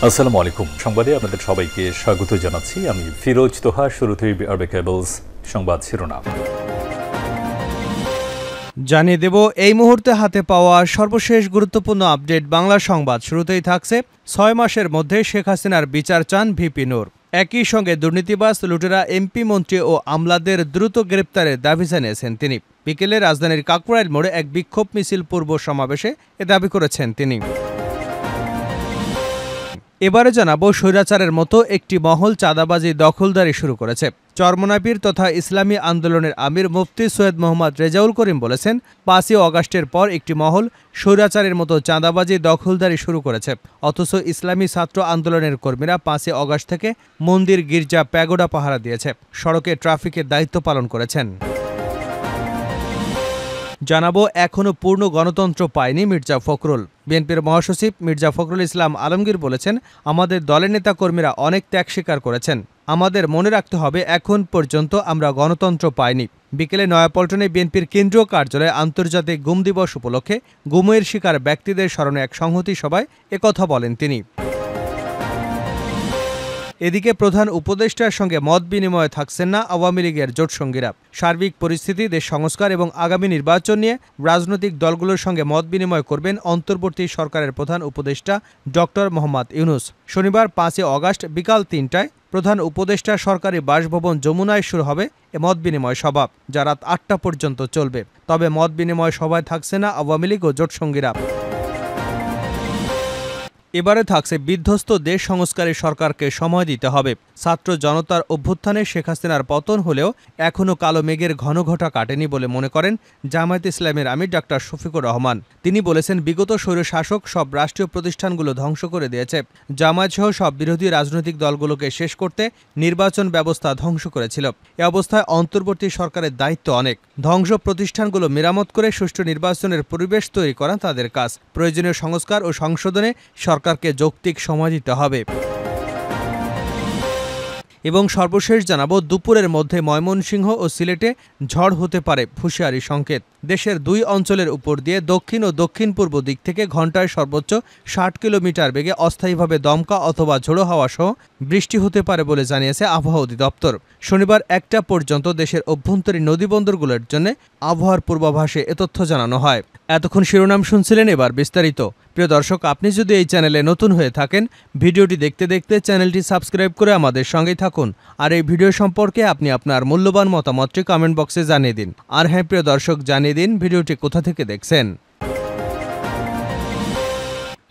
আসসালামু আলাইকুম। সংবাদে আপনাদের সবাইকে স্বাগত জানাচ্ছি। আমি ফিরোজ তোহা। শুরুতেই আরবে কেবলস সংবাদ শিরোনাম জানিয়ে দেব এই মুহূর্তে হাতে পাওয়া সর্বশেষ গুরুত্বপূর্ণ আপডেট বাংলা সংবাদ। শুরুতেই থাকছে 6 মাসের মধ্যে শেখ হাসিনার বিচার চান ভিপি নূর। একই সঙ্গে দুর্নীতিবাজ লুটেরা এমপি মন্ত্রী ও আমলাদের দ্রুত গ্রেপ্তারের দাবি জানিয়েছেন তিনি। বিকেলে রাজধানীর কাকরাইল মোড়ে এক বিক্ষোভ মিছিল পূর্ব সমাবেশে এ দাবি করেছেন তিনি। এবারে জানাবো স্বৈরাচারের মতো একটি মহল চাঁদাবাজি দখলদারি শুরু করেছে। চরমনাইপীর তথা ইসলামী আন্দোলনের আমির মুফতি সৈয়দ মোহাম্মদ রেজাউল করিম বলেছেন, 5ই অগাস্টের পর একটি মহল স্বৈরাচারের মতো চাঁদাবাজি দখলদারি শুরু করেছে। অথচ ইসলামী ছাত্র আন্দোলনের কর্মীরা 5ই অগাস্ট থেকে মন্দির, গির্জা, প্যাগোডা পাহারা দিয়েছে, সড়কে ট্রাফিকের দায়িত্ব পালন করেছেন। জানাবো এখনও পূর্ণ গণতন্ত্র পায়নি মির্জা ফখরুল। বিএনপির মহাসচিব মির্জা ফখরুল ইসলাম আলমগীর বলেছেন, আমাদের দলের নেতাকর্মীরা অনেক ত্যাগ স্বীকার করেছেন। আমাদের মনে রাখতে হবে, এখন পর্যন্ত আমরা গণতন্ত্র পাইনি। বিকেলে নয়াপল্টনে বিএনপির কেন্দ্রীয় কার্যালয়ে আন্তর্জাতিক গুম দিবস উপলক্ষে গুমের শিকার ব্যক্তিদের স্মরণে এক সংহতি সভায় একথা বলেন তিনি। এদিকে প্রধান উপদেষ্টার সঙ্গে মত বিনিময়ে থাকছেন না আওয়ামী লীগের জোটসঙ্গীরা। সার্বিক পরিস্থিতি, দেশ সংস্কার এবং আগামী নির্বাচন নিয়ে রাজনৈতিক দলগুলোর সঙ্গে মত বিনিময় করবেন অন্তর্বর্তী সরকারের প্রধান উপদেষ্টা ডক্টর মোহাম্মদ ইউনূস। শনিবার 5ই অগাস্ট বিকাল 3টায় প্রধান উপদেষ্টা সরকারি বাসভবন যমুনায় শুরু হবে এ মত বিনিময় সভা, যা রাত 8টা পর্যন্ত চলবে। তবে মত বিনিময় সভায় থাকছে না আওয়ামী লীগ ও জোটসঙ্গীরা। এবারে থাকছে বিধ্বস্ত দেশ সংস্কারে সরকারকে সময় দিতে হবে। ছাত্র জনতার অভ্যুত্থানে শেখ হাসিনার পতন হলেও এখনও কালো মেঘের ঘনঘটা কাটেনি বলে মনে করেন জামায়াতে ইসলামের আমির ডাক্তার শফিকুর রহমান। তিনি বলেছেন, বিগত স্বৈরশাসক সব রাষ্ট্রীয় প্রতিষ্ঠানগুলো ধ্বংস করে দিয়েছে। জামায়াতসহ সব বিরোধী রাজনৈতিক দলগুলোকে শেষ করতে নির্বাচন ব্যবস্থা ধ্বংস করেছিল। এ অবস্থায় অন্তর্বর্তী সরকারের দায়িত্ব অনেক। ধ্বংস প্রতিষ্ঠানগুলো মেরামত করে সুষ্ঠু নির্বাচনের পরিবেশ তৈরি করা তাদের কাজ। প্রয়োজনীয় সংস্কার ও সংশোধনে সরকারকে যৌক্তিক সময় দিতে হবে। এবং সর্বশেষ জানাবো, দুপুরের মধ্যে ময়মনসিংহ ও সিলেটে ঝড় হতে পারে, হুঁশিয়ারি সংকেত। দেশের 2 অঞ্চলের উপর দিয়ে দক্ষিণ ও দক্ষিণ পূর্ব দিক থেকে ঘন্টায় সর্বোচ্চ 60 কিলোমিটার বেগে অস্থায়ীভাবে দমকা অথবা ঝোড়ো হাওয়া সহ বৃষ্টি হতে পারে বলে জানিয়েছে আবহাওয়া অধিদপ্তর। শনিবার 1টা পর্যন্ত দেশের অভ্যন্তরীণ নদীবন্দরগুলোর জন্য আবহাওয়ার পূর্বাভাসে এ তথ্য জানানো হয়। এতক্ষণ শিরোনাম শুনছিলেন, এবার বিস্তারিত। প্রিয় দর্শক, আপনি যদি এই চ্যানেলে নতুন হয়ে থাকেন, ভিডিওটি দেখতে দেখতে চ্যানেলটি সাবস্ক্রাইব করে আমাদের সঙ্গেই থাকুন। আর এই ভিডিও সম্পর্কে আপনি আপনার মূল্যবান মতামতটি কমেন্ট বক্সে জানিয়ে দিন। আর হ্যাঁ প্রিয় দর্শক, জানিয়ে দিন ভিডিওটি কোথা থেকে দেখছেন।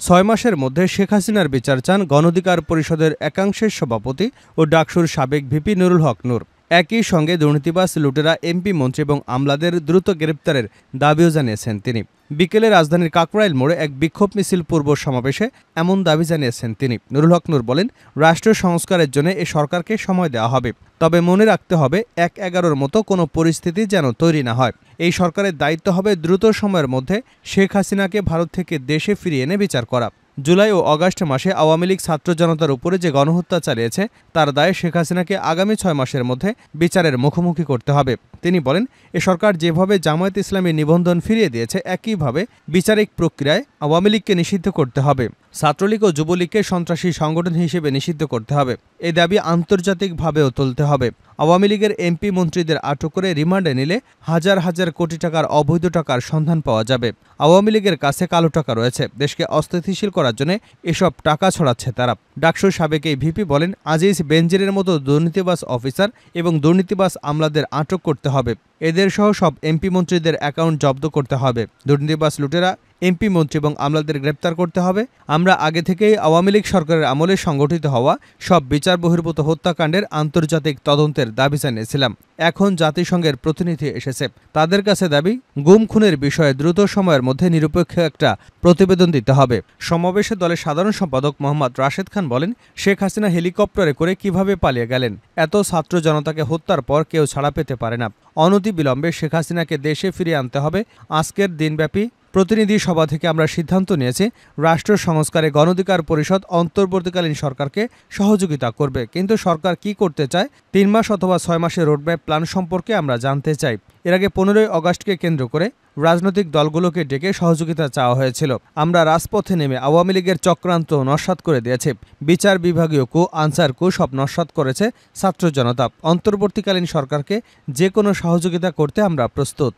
6 মাসের মধ্যে শেখ হাসিনার বিচার চান গণঅধিকার পরিষদের একাংশের সভাপতি ও ডাকসুর সাবেক ভিপি নুরুল হক নূর। একই সঙ্গে দুর্নীতিবাজ লুটেরা এমপি মন্ত্রী এবং আমলাদের দ্রুত গ্রেপ্তারের দাবিও জানিয়েছেন তিনি। বিকেলে রাজধানীর কাকরাইল মোড়ে এক বিক্ষোভ মিছিল পূর্ব সমাবেশে এমন দাবি জানিয়েছেন তিনি। নুরুল হক নূর বলেন, রাষ্ট্র সংস্কারের জন্য এ সরকারকে সময় দেওয়া হবে, তবে মনে রাখতে হবে 1/11-র মতো কোনো পরিস্থিতি যেন তৈরি না হয়। এই সরকারের দায়িত্ব হবে দ্রুত সময়ের মধ্যে শেখ হাসিনাকে ভারত থেকে দেশে ফিরিয়ে এনে বিচার করা। জুলাই ও আগস্ট মাসে আওয়ামী লীগ ছাত্র জনতার উপরে যে গণহত্যা চালিয়েছে, তার দায়ে শেখ হাসিনাকে আগামী 6 মাসের মধ্যে বিচারের মুখোমুখি করতে হবে। তিনি বলেন, এ সরকার যেভাবে জামায়াত ইসলামী নিবন্ধন ফিরিয়ে দিয়েছে, একইভাবে বিচারিক প্রক্রিয়ায় আওয়ামী লীগকে নিষিদ্ধ করতে হবে। ছাত্রলীগ ও যুবলীগকে সন্ত্রাসী সংগঠন হিসেবে নিষিদ্ধ করতে হবে। এই দাবি আন্তর্জাতিকভাবেও তুলতে হবে। আওয়ামী লীগের এমপি মন্ত্রীদের আটক করে রিমান্ডে নিলে হাজার হাজার কোটি টাকার অবৈধ টাকার সন্ধান পাওয়া যাবে। আওয়ামী লীগের কাছে কালো টাকা রয়েছে, দেশকে অস্থিতিশীল করার জন্য এসব টাকা ছড়াচ্ছে তারা। ডাকসুর সাবেক এই ভিপি বলেন, আজিজ বেনজিরের মতো দুর্নীতিবাজ অফিসার এবং দুর্নীতিবাজ আমলাদের আটক করতে হবে। এদের সহ সব এমপি মন্ত্রীদের অ্যাকাউন্ট জব্দ করতে হবে। দুর্নীতিবাজ লুটেরা এমপি মন্ত্রী এবং আমলাদের গ্রেপ্তার করতে হবে। আমরা আগে থেকেই আওয়ামী লীগ সরকারের আমলে সংগঠিত হওয়া সব বিচার বহির্ভূত হত্যাকাণ্ডের আন্তর্জাতিক তদন্তের দাবি জানিয়েছিলাম। এখন জাতিসংঘের প্রতিনিধি এসেছে, তাদের কাছে দাবি, গুম খুনের বিষয়ে দ্রুত সময়ের মধ্যে নিরপেক্ষ একটা প্রতিবেদন দিতে হবে। সমাবেশে দলের সাধারণ সম্পাদক মোহাম্মদ রাশেদ খান বলেন, শেখ হাসিনা হেলিকপ্টারে করে কিভাবে পালিয়ে গেলেন? এত ছাত্র জনতাকে হত্যার পর কেউ ছাড়া পেতে পারে না। অনতিবিলম্বে শেখ হাসিনাকে দেশে ফিরিয়ে আনতে হবে। আজকের দিনব্যাপী প্রতিনিধি সভা থেকে আমরা সিদ্ধান্ত নিয়েছি রাষ্ট্র সংস্কারে গণঅধিকার পরিষদ অন্তর্বর্তীকালীন সরকারকে সহযোগিতা করবে, কিন্তু সরকার কি করতে চায় ৩ মাস অথবা ৬ মাসের রোডম্যাপ প্ল্যান সম্পর্কে আমরা জানতে চাই। এর আগে ১৫ই আগস্টকে কেন্দ্র করে রাজনৈতিক দলগুলোকে ডেকে সহযোগিতা চাওয়া হয়েছিল। আমরা রাজপথে নেমে আওয়ামী লীগের চক্রান্ত নস্যাৎ করে দিয়েছে। বিচার বিভাগীয় কু, আনসার কু সব নস্যাৎ করেছে ছাত্র জনতা। অন্তর্বর্তীকালীন সরকারকে যে কোনো সহযোগিতা করতে আমরা প্রস্তুত।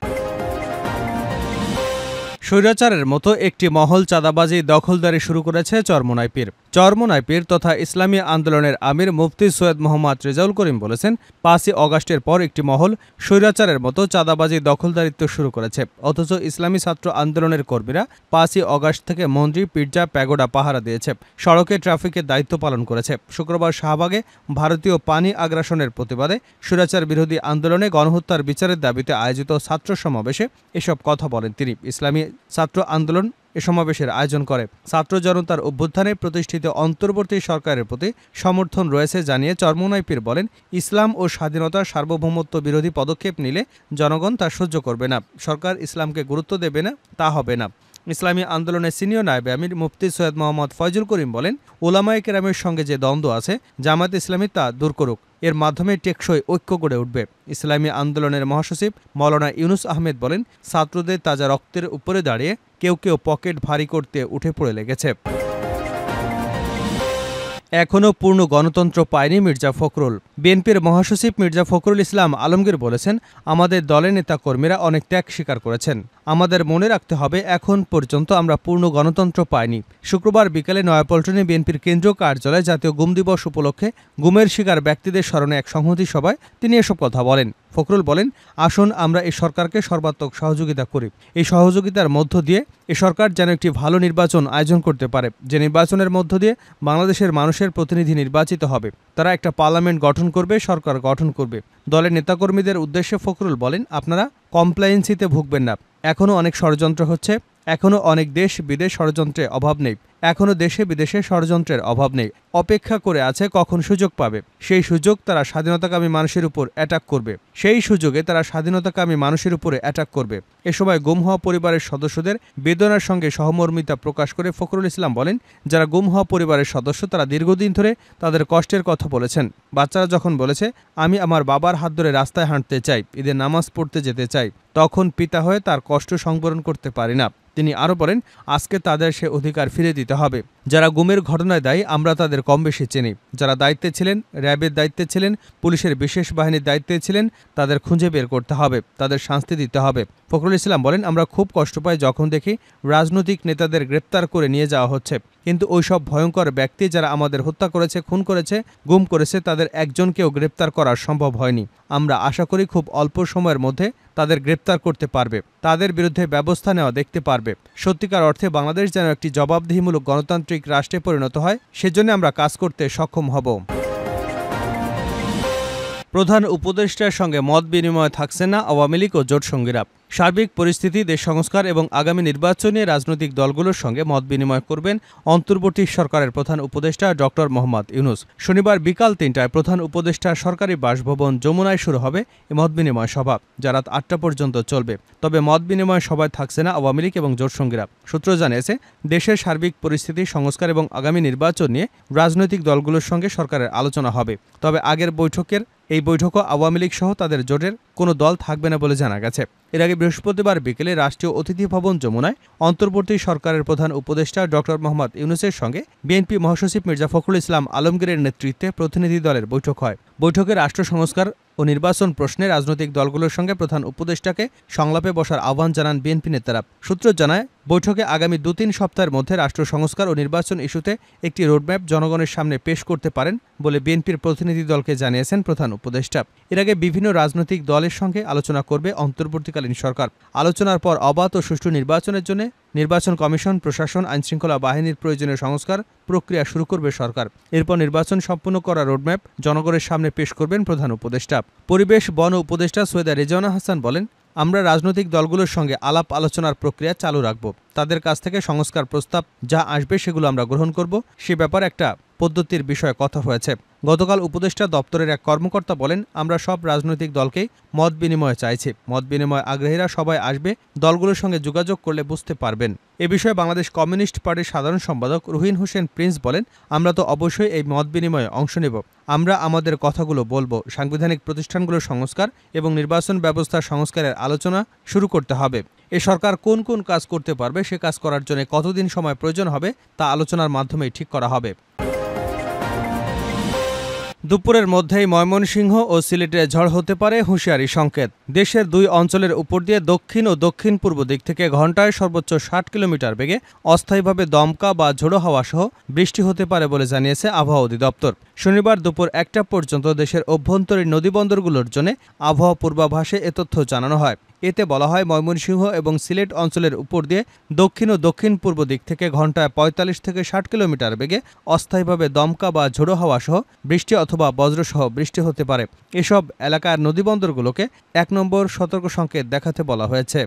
স্বৈরাচারের মতো একটি মহল চাঁদাবাজি দখলদারি শুরু করেছে চরমোনাই পীর। চরমোনাই পীর তথা ইসলামী আন্দোলনের আমির মুফতি সৈয়দ মোহাম্মদ রেজাউল করিম বলেছেন, ৫ই আগস্টের পর একটি মহল স্বৈরাচারের মতো চাঁদাবাজি দখলদারিত্ব শুরু করেছে। অথচ ইসলামী ছাত্র আন্দোলনের কর্মীরা ৫ই আগস্ট থেকে মন্দির, পীরজা, প্যাগোডা পাহারা দিয়েছে, সড়কে ট্রাফিকের দায়িত্ব পালন করেছে। শুক্রবার শাহবাগে ভারতীয় পানি আগ্রাসনের প্রতিবাদে স্বৈরাচার বিরোধী আন্দোলনে গণহত্যার বিচারের দাবিতে আয়োজিত ছাত্র সমাবেশে এসব কথা বলেন তিনি। ইসলামী ছাত্র আন্দোলন এ সমাবেশের আয়োজন করে। ছাত্র জনতার অভ্যুত্থানে প্রতিষ্ঠিত অন্তর্বর্তী সরকারের প্রতি সমর্থন রয়েছে জানিয়ে চরমোনাই পীর বলেন, ইসলাম ও স্বাধীনতার সার্বভৌমত্ব বিরোধী পদক্ষেপ নিলে জনগণ তা সহ্য করবে না। সরকার ইসলামকে গুরুত্ব দেবে না, তা হবে না। ইসলামী আন্দোলনের সিনিয়র নায়েবে আমির মুফতি সৈয়দ মোহাম্মদ ফয়জুল করিম বলেন, ওলামায়ে কেরামের সঙ্গে যে দ্বন্দ্ব আছে জামায়াত ইসলামী তা দূর করুক, এর মাধ্যমে টেকসই ঐক্য গড়ে উঠবে। ইসলামী আন্দোলনের মহাসচিব মাওলানা ইউনুস আহমেদ বলেন, ছাত্রদের তাজা রক্তের উপরে দাঁড়িয়ে কেউ কেউ পকেট ভারী করতে উঠে পড়ে লেগেছে। এখনও পূর্ণ গণতন্ত্র পায়নি মির্জা ফখরুল। বিএনপির মহাসচিব মির্জা ফখরুল ইসলাম আলমগীর বলেছেন, আমাদের দলের নেতাকর্মীরা অনেক ত্যাগ স্বীকার করেছেন। আমাদের মনে রাখতে হবে, এখন পর্যন্ত আমরা পূর্ণ গণতন্ত্র পাইনি। শুক্রবার বিকেলে নয়াপল্টনে বিএনপির কেন্দ্রীয় কার্যালয়ে জাতীয় গুম দিবস উপলক্ষে গুমের শিকার ব্যক্তিদের স্মরণে এক সংহতি সভায় তিনি এসব কথা বলেন। ফখরুল বলেন, আসুন আমরা এই সরকারকে সর্বাত্মক সহযোগিতা করি। এই সহযোগিতার মধ্য দিয়ে এ সরকার যেন একটি ভালো নির্বাচন আয়োজন করতে পারে, যে নির্বাচনের মধ্য দিয়ে বাংলাদেশের মানুষের প্রতিনিধি নির্বাচিত হবে। তারা একটা পার্লামেন্ট গঠন করবে, সরকার গঠন করবে। দলের নেতাকর্মীদের উদ্দেশ্যে ফখরুল বলেন, আপনারা কমপ্লায়েন্সিতে ভুগবেন না। এখনও অনেক ষড়যন্ত্র হচ্ছে, এখনও অনেক দেশ বিদেশ ষড়যন্ত্রের অভাব নেই, এখনও দেশে বিদেশে ষড়যন্ত্রের অভাব নেই। অপেক্ষা করে আছে কখন সুযোগ পাবে, সেই সুযোগ তারা স্বাধীনতাকামী মানুষের উপর অ্যাটাক করবে, সেই সুযোগে তারা স্বাধীনতাকামী মানুষের উপরে অ্যাটাক করবে। এ সময় গুম হওয়া পরিবারের সদস্যদের বেদনার সঙ্গে সহমর্মিতা প্রকাশ করে ফখরুল ইসলাম বলেন, যারা গুম হওয়া পরিবারের সদস্য তারা দীর্ঘদিন ধরে তাদের কষ্টের কথা বলেছেন। বাচ্চারা যখন বলেছে, আমি আমার বাবার হাত ধরে রাস্তায় হাঁটতে চাই, ঈদের নামাজ পড়তে যেতে চাই, তখন পিতা হয়ে তার কষ্ট সংবরণ করতে পারি না। তিনি আরও বলেন, আজকে তাদের সে অধিকার ফিরে দিতে হবে। যারা গুমের ঘটনায় দায়ী আমরা তাদের কম বেশি চিনি। যারা দায়িত্বে ছিলেন, র্যাবের দায়িত্বে ছিলেন, পুলিশের বিশেষ বাহিনীর দায়িত্বে ছিলেন, তাদের খুঁজে বের করতে হবে, তাদের শাস্তি দিতে হবে। ফখরুল ইসলাম বলেন, আমরা খুব কষ্ট পাই যখন দেখি রাজনৈতিক নেতাদের গ্রেপ্তার করে নিয়ে যাওয়া হচ্ছে, কিন্তু ওইসব ভয়ঙ্কর ব্যক্তি যারা আমাদের হত্যা করেছে, খুন করেছে, গুম করেছে, তাদের একজনকেও গ্রেপ্তার করা সম্ভব হয়নি। আমরা আশা করি খুব অল্প সময়ের মধ্যে তাদের গ্রেপ্তার করতে পারবে, তাদের বিরুদ্ধে ব্যবস্থা নেওয়া দেখতে পারবে। সত্যিকার অর্থে বাংলাদেশ যেন একটি জবাবদিহিমূলক গণতান্ত্রিক রাষ্ট্রে পরিণত হয়, সেজন্য আমরা কাজ করতে সক্ষম হব। প্রধান উপদেষ্টার সঙ্গে মত বিনিময় থাকছে না আওয়ামী লীগ ও জোটসঙ্গীরা। সার্বিক পরিস্থিতি, দেশ সংস্কার এবং আগামী নির্বাচনে রাজনৈতিক দলগুলোর সঙ্গে মত বিনিময় করবেন অন্তর্বর্তী সরকারের প্রধান উপদেষ্টা ডক্টর মোহাম্মদ ইউনুস। শনিবার বিকাল ৩টায় প্রধান উপদেষ্টার সরকারি বাসভবন যমুনায় শুরু হবে এই মত বিনিময় সভা, যা রাত ৮টা পর্যন্ত চলবে। তবে মত বিনিময় সভায় থাকছে না আওয়ামী লীগ এবং জোটসঙ্গীরা। সূত্র জানিয়েছে, দেশের সার্বিক পরিস্থিতি, সংস্কার এবং আগামী নির্বাচন নিয়ে রাজনৈতিক দলগুলোর সঙ্গে সরকারের আলোচনা হবে। তবে আগের এই বৈঠকও আওয়ামী লীগ সহ তাদের জোটের কোনো দল থাকবে না বলে জানা গেছে। এর আগে বৃহস্পতিবার বিকেলে রাষ্ট্রীয় অতিথি ভবন যমুনায় অন্তর্বর্তী সরকারের প্রধান উপদেষ্টা ডক্টর মোহাম্মদ ইউনুসের সঙ্গে বিএনপি মহাসচিব মির্জা ফখরুল ইসলাম আলমগীরের নেতৃত্বে প্রতিনিধি দলের বৈঠক হয়। বৈঠকে রাষ্ট্র সংস্কার ও নির্বাচন প্রশ্নে রাজনৈতিক দলগুলোর সঙ্গে প্রধান উপদেষ্টাকে সংলাপে বসার আহ্বান জানান বিএনপি নেতারা। সূত্র জানায়, বৈঠকে আগামী ২-৩ সপ্তাহের মধ্যে রাষ্ট্র সংস্কার ও নির্বাচন ইস্যুতে একটি রোডম্যাপ জনগণের সামনে পেশ করতে পারেন বলে বিএনপির প্রতিনিধি দলকে জানিয়েছেন প্রধান উপদেষ্টা। এর আগে বিভিন্ন রাজনৈতিক দলের সঙ্গে আলোচনা করবে অন্তর্বর্তীকালীন সরকার। আলোচনার পর অবাধ ও সুষ্ঠু নির্বাচনের জন্য নির্বাচন কমিশন, প্রশাসন, আইনশৃঙ্খলা বাহিনীর প্রয়োজনীয় সংস্কার প্রক্রিয়া শুরু করবে সরকার। এরপর নির্বাচন সম্পন্ন করা রোডম্যাপ জনগণের সামনে পেশ করবেন প্রধান উপদেষ্টা। পরিবেশ বন উপদেষ্টা সৈয়দা রেজওয়ানা হাসান বলেন, আমরা রাজনৈতিক দলগুলোর সঙ্গে আলাপ আলোচনার প্রক্রিয়া চালু রাখব। তাদের কাছ থেকে সংস্কার প্রস্তাব যা আসবে সেগুলো আমরা গ্রহণ করব। সে ব্যাপারে একটা পদ্ধতির বিষয়ে কথা হয়েছে। গতকাল উপদেষ্টা দপ্তরের এক কর্মকর্তা বলেন, আমরা সব রাজনৈতিক দলকেই মত বিনিময় চাইছি। মত বিনিময় আগ্রহীরা সবাই আসবে, দলগুলোর সঙ্গে যোগাযোগ করলে বুঝতে পারবেন। এ বিষয়ে বাংলাদেশ কমিউনিস্ট পার্টির সাধারণ সম্পাদক রুহিন হোসেন প্রিন্স বলেন, আমরা তো অবশ্যই এই মত বিনিময়ে অংশ নেব। আমরা আমাদের কথাগুলো বলবো। সাংবিধানিক প্রতিষ্ঠানগুলোর সংস্কার এবং নির্বাচন ব্যবস্থা সংস্কারের আলোচনা শুরু করতে হবে। এ সরকার কোন কোন কাজ করতে পারবে, সে কাজ করার জন্য কতদিন সময় প্রয়োজন হবে তা আলোচনার মাধ্যমেই ঠিক করা হবে। দুপুরের মধ্যেই ময়মনসিংহ ও সিলেটে ঝড় হতে পারে, হুঁশিয়ারি সংকেত। দেশের দুই অঞ্চলের উপর দিয়ে দক্ষিণ ও দক্ষিণ পূর্ব দিক থেকে ঘন্টায় সর্বোচ্চ ৬০ কিলোমিটার বেগে অস্থায়ীভাবে দমকা বা ঝোড়ো হাওয়া সহ বৃষ্টি হতে পারে বলে জানিয়েছে আবহাওয়া অধিদপ্তর। শনিবার দুপুর ১টা পর্যন্ত দেশের অভ্যন্তরীণ নদীবন্দরগুলোর জন্য আবহাওয়া পূর্বাভাসে এ তথ্য জানানো হয়। এতে বলা হয়, ময়মনসিংহ এবং সিলেট অঞ্চলের উপর দিয়ে দক্ষিণ ও দক্ষিণ পূর্ব দিক থেকে ঘন্টায় ৪৫ থেকে ৬০ কিলোমিটার বেগে অস্থায়ীভাবে দমকা বা ঝোড়ো হাওয়া সহ বৃষ্টি অথবা বজ্রসহ বৃষ্টি হতে পারে। এসব এলাকার নদীবন্দরগুলোকে ১ নম্বর সতর্ক সংকেত দেখাতে বলা হয়েছে।